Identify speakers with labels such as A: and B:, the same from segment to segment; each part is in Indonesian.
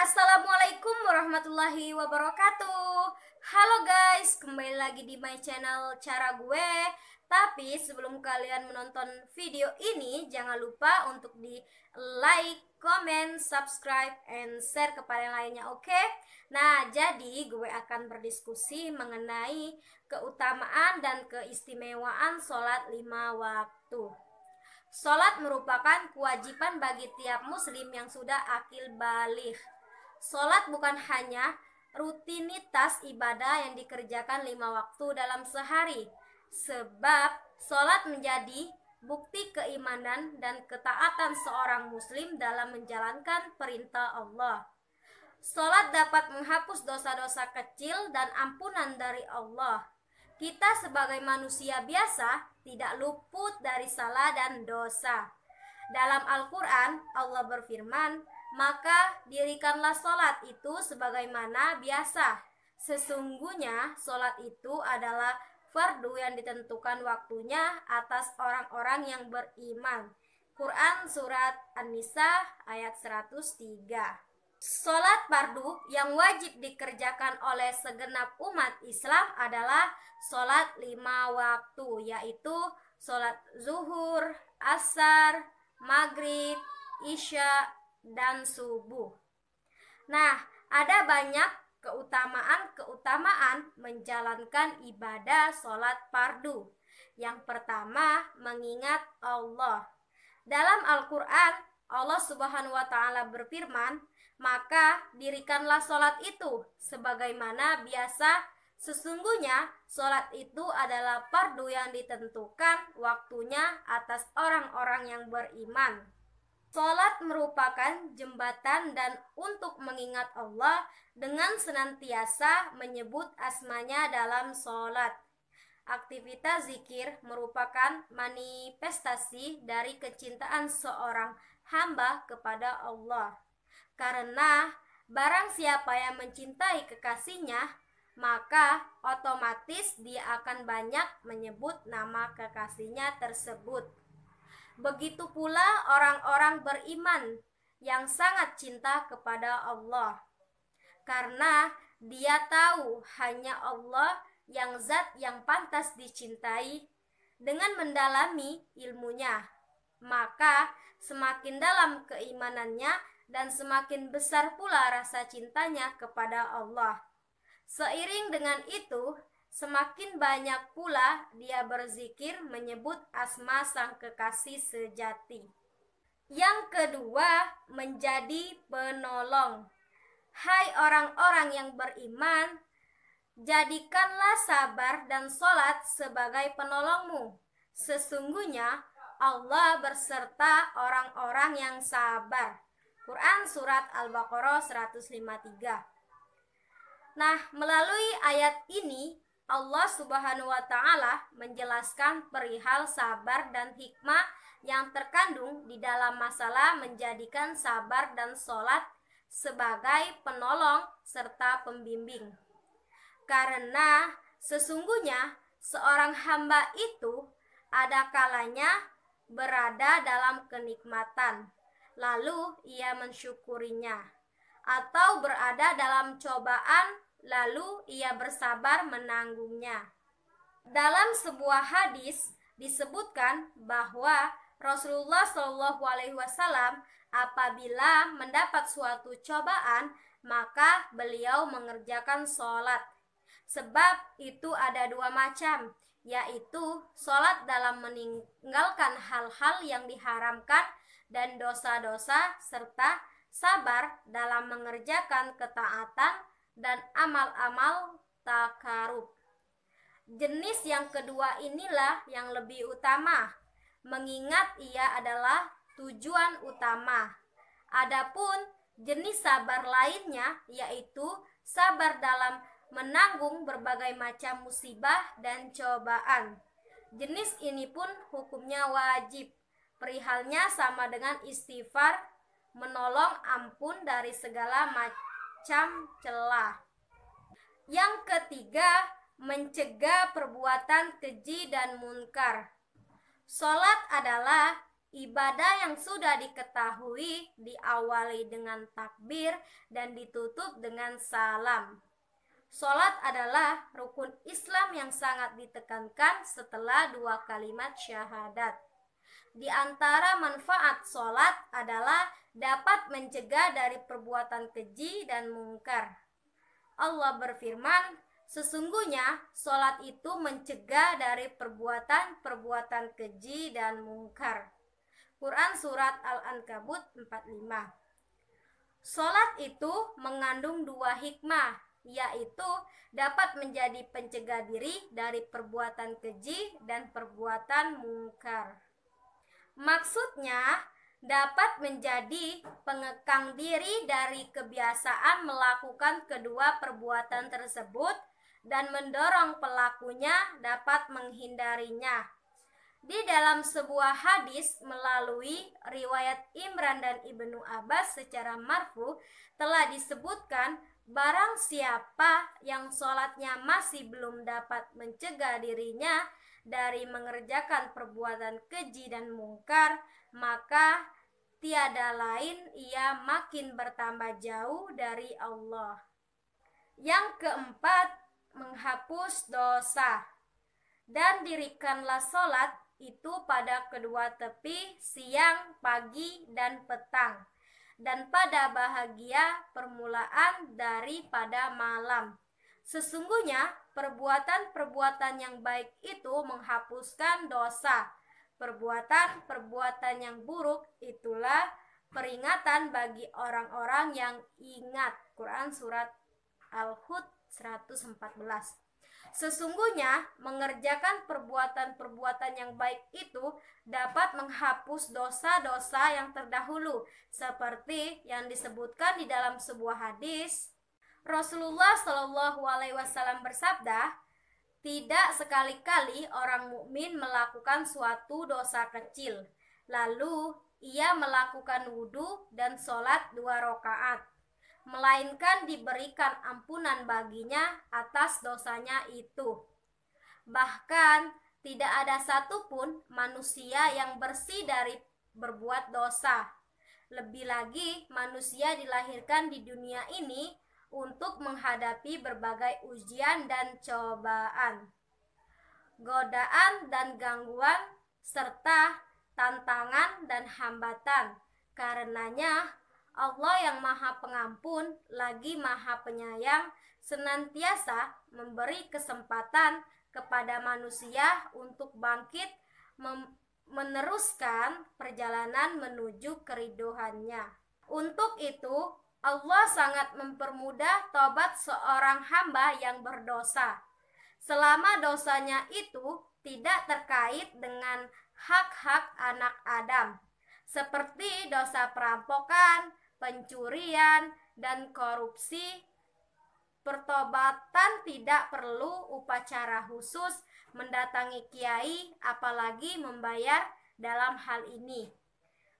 A: Assalamualaikum warahmatullahi wabarakatuh. Halo guys, kembali lagi di my channel Cara Gue. Tapi sebelum kalian menonton video ini, jangan lupa untuk di like, comment, subscribe, and share kepada yang lainnya, oke? Nah, jadi gue akan berdiskusi mengenai keutamaan dan keistimewaan sholat 5 waktu. Sholat merupakan kewajiban bagi tiap muslim yang sudah akil baligh. Sholat bukan hanya rutinitas ibadah yang dikerjakan 5 waktu dalam sehari, sebab sholat menjadi bukti keimanan dan ketaatan seorang muslim dalam menjalankan perintah Allah. Sholat dapat menghapus dosa-dosa kecil dan ampunan dari Allah. Kita sebagai manusia biasa tidak luput dari salah dan dosa. Dalam Al-Quran, Allah berfirman, "Maka dirikanlah sholat itu sebagaimana biasa. Sesungguhnya sholat itu adalah fardu yang ditentukan waktunya atas orang-orang yang beriman." Quran Surat An-Nisa ayat 103. Sholat fardu yang wajib dikerjakan oleh segenap umat Islam adalah sholat 5 waktu, yaitu sholat zuhur, asar, maghrib, isya, dan subuh. Nah, ada banyak keutamaan menjalankan ibadah sholat fardu. Yang pertama, mengingat Allah. Dalam Al-Quran, Allah Subhanahu wa Ta'ala berfirman, "Maka dirikanlah sholat itu sebagaimana biasa. Sesungguhnya sholat itu adalah fardu yang ditentukan waktunya atas orang-orang yang beriman." Sholat merupakan jembatan dan untuk mengingat Allah dengan senantiasa menyebut asmanya dalam sholat. Aktivitas zikir merupakan manifestasi dari kecintaan seorang hamba kepada Allah. Karena barang siapa yang mencintai kekasihnya, maka otomatis dia akan banyak menyebut nama kekasihnya tersebut. Begitu pula orang-orang beriman yang sangat cinta kepada Allah, karena dia tahu hanya Allah yang zat yang pantas dicintai. Dengan mendalami ilmunya, maka semakin dalam keimanannya dan semakin besar pula rasa cintanya kepada Allah. Seiring dengan itu, semakin banyak pula dia berzikir menyebut asma sang kekasih sejati. Yang kedua, menjadi penolong. Hai orang-orang yang beriman, jadikanlah sabar dan sholat sebagai penolongmu. Sesungguhnya Allah berserta orang-orang yang sabar. Quran Surat Al-Baqarah 153. Nah, melalui ayat ini Allah Subhanahu wa Ta'ala menjelaskan perihal sabar dan hikmah yang terkandung di dalam masalah menjadikan sabar dan sholat sebagai penolong serta pembimbing. Karena sesungguhnya seorang hamba itu ada kalanya berada dalam kenikmatan, lalu ia mensyukurinya, atau berada dalam cobaan, lalu ia bersabar menanggungnya. Dalam sebuah hadis disebutkan bahwa Rasulullah Shallallahu Alaihi Wasallam apabila mendapat suatu cobaan, maka beliau mengerjakan sholat. Sebab itu ada dua macam, yaitu sholat dalam meninggalkan hal-hal yang diharamkan dan dosa-dosa, serta sabar dalam mengerjakan ketaatan dan amal-amal takarub. Jenis yang kedua inilah yang lebih utama, mengingat ia adalah tujuan utama. Adapun jenis sabar lainnya yaitu sabar dalam menanggung berbagai macam musibah dan cobaan. Jenis ini pun hukumnya wajib. Perihalnya sama dengan istighfar, menolong ampun dari segala macam celah. Yang ketiga, mencegah perbuatan keji dan munkar. Sholat adalah Ibadah yang sudah diketahui diawali dengan takbir dan ditutup dengan salam. Sholat adalah rukun Islam yang sangat ditekankan setelah 2 kalimat syahadat. Di antara manfaat sholat adalah dapat mencegah dari perbuatan keji dan mungkar. Allah berfirman, sesungguhnya sholat itu mencegah dari perbuatan-perbuatan keji dan mungkar. Quran Surat Al-Ankabut 45. Sholat itu mengandung 2 hikmah, yaitu dapat menjadi pencegah diri dari perbuatan keji dan perbuatan mungkar. Maksudnya, dapat menjadi pengekang diri dari kebiasaan melakukan kedua perbuatan tersebut dan mendorong pelakunya dapat menghindarinya. Di dalam sebuah hadis melalui riwayat Imran dan Ibnu Abbas secara marfu telah disebutkan, barang siapa yang sholatnya masih belum dapat mencegah dirinya dari mengerjakan perbuatan keji dan mungkar, maka tiada lain ia makin bertambah jauh dari Allah. Yang keempat, menghapus dosa. Dan dirikanlah sholat itu pada kedua tepi siang, pagi, dan petang, dan pada bahagia permulaan daripada malam. Sesungguhnya perbuatan-perbuatan yang baik itu menghapuskan dosa. Perbuatan-perbuatan yang buruk itulah peringatan bagi orang-orang yang ingat. Quran Surat Al-Hud 114. Sesungguhnya mengerjakan perbuatan-perbuatan yang baik itu dapat menghapus dosa-dosa yang terdahulu, seperti yang disebutkan di dalam sebuah hadis. Rasulullah Shallallahu Alaihi Wasallam bersabda, tidak sekali-kali orang mukmin melakukan suatu dosa kecil, lalu ia melakukan wudhu dan sholat 2 rakaat, melainkan diberikan ampunan baginya atas dosanya itu. Bahkan tidak ada satupun manusia yang bersih dari berbuat dosa. Lebih lagi, manusia dilahirkan di dunia ini untuk menghadapi berbagai ujian dan cobaan, godaan dan gangguan, serta tantangan dan hambatan. Karenanya Allah yang Maha Pengampun lagi Maha Penyayang senantiasa memberi kesempatan kepada manusia untuk bangkit meneruskan perjalanan menuju keridhoannya. Untuk itu, Allah sangat mempermudah tobat seorang hamba yang berdosa, selama dosanya itu tidak terkait dengan hak-hak anak Adam, seperti dosa perampokan, pencurian, dan korupsi. Pertobatan tidak perlu upacara khusus, mendatangi kiai, apalagi membayar dalam hal ini.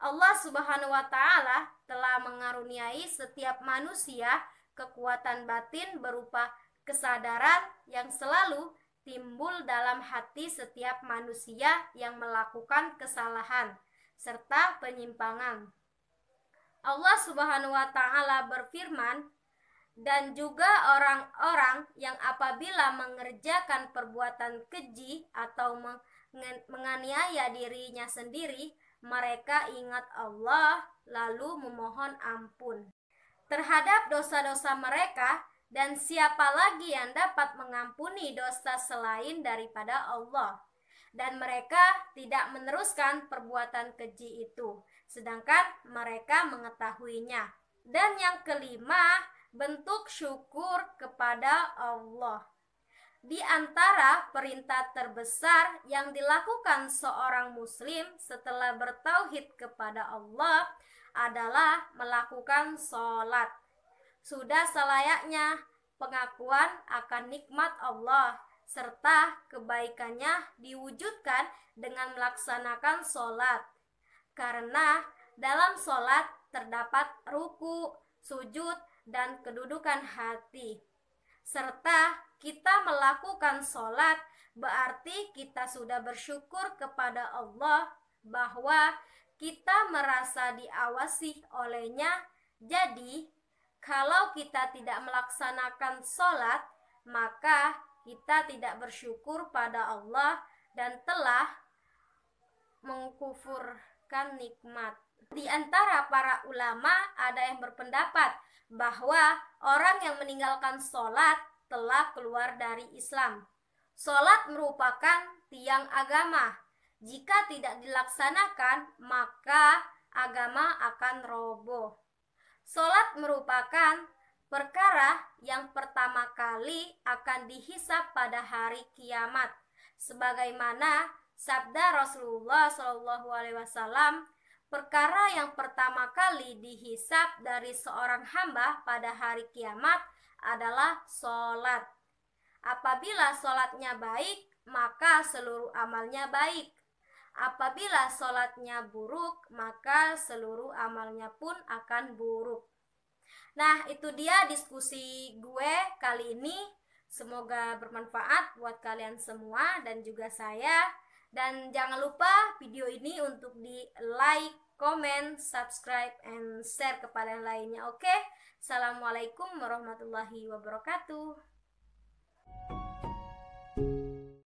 A: Allah Subhanahu wa Ta'ala telah mengaruniai setiap manusia kekuatan batin berupa kesadaran yang selalu timbul dalam hati setiap manusia yang melakukan kesalahan serta penyimpangan. Allah Subhanahu wa Ta'ala berfirman, dan juga orang-orang yang apabila mengerjakan perbuatan keji atau menganiaya dirinya sendiri, mereka ingat Allah lalu memohon ampun terhadap dosa-dosa mereka, dan siapa lagi yang dapat mengampuni dosa selain daripada Allah. Dan mereka tidak meneruskan perbuatan keji itu, sedangkan mereka mengetahuinya. Dan yang kelima, bentuk syukur kepada Allah. Di antara perintah terbesar yang dilakukan seorang muslim setelah bertauhid kepada Allah adalah melakukan sholat. Sudah selayaknya pengakuan akan nikmat Allah serta kebaikannya diwujudkan dengan melaksanakan sholat. Karena dalam sholat terdapat ruku, sujud, dan kedudukan hati. Serta kita melakukan sholat berarti kita sudah bersyukur kepada Allah bahwa kita merasa diawasi olehnya. Jadi, kalau kita tidak melaksanakan sholat, maka kita tidak bersyukur pada Allah dan telah mengkufurkan nikmat. Di antara para ulama ada yang berpendapat bahwa orang yang meninggalkan sholat telah keluar dari Islam. Sholat merupakan tiang agama. Jika tidak dilaksanakan, maka agama akan roboh. Sholat merupakan perkara yang pertama kali akan dihisab pada hari kiamat, sebagaimana sabda Rasulullah SAW, perkara yang pertama kali dihisab dari seorang hamba pada hari kiamat adalah sholat. Apabila sholatnya baik, maka seluruh amalnya baik. Apabila sholatnya buruk, maka seluruh amalnya pun akan buruk. Nah, itu dia diskusi gue kali ini. Semoga bermanfaat buat kalian semua dan juga saya. Dan jangan lupa video ini untuk di like, comment, subscribe, and share kepada yang lainnya. Oke? Assalamualaikum warahmatullahi wabarakatuh.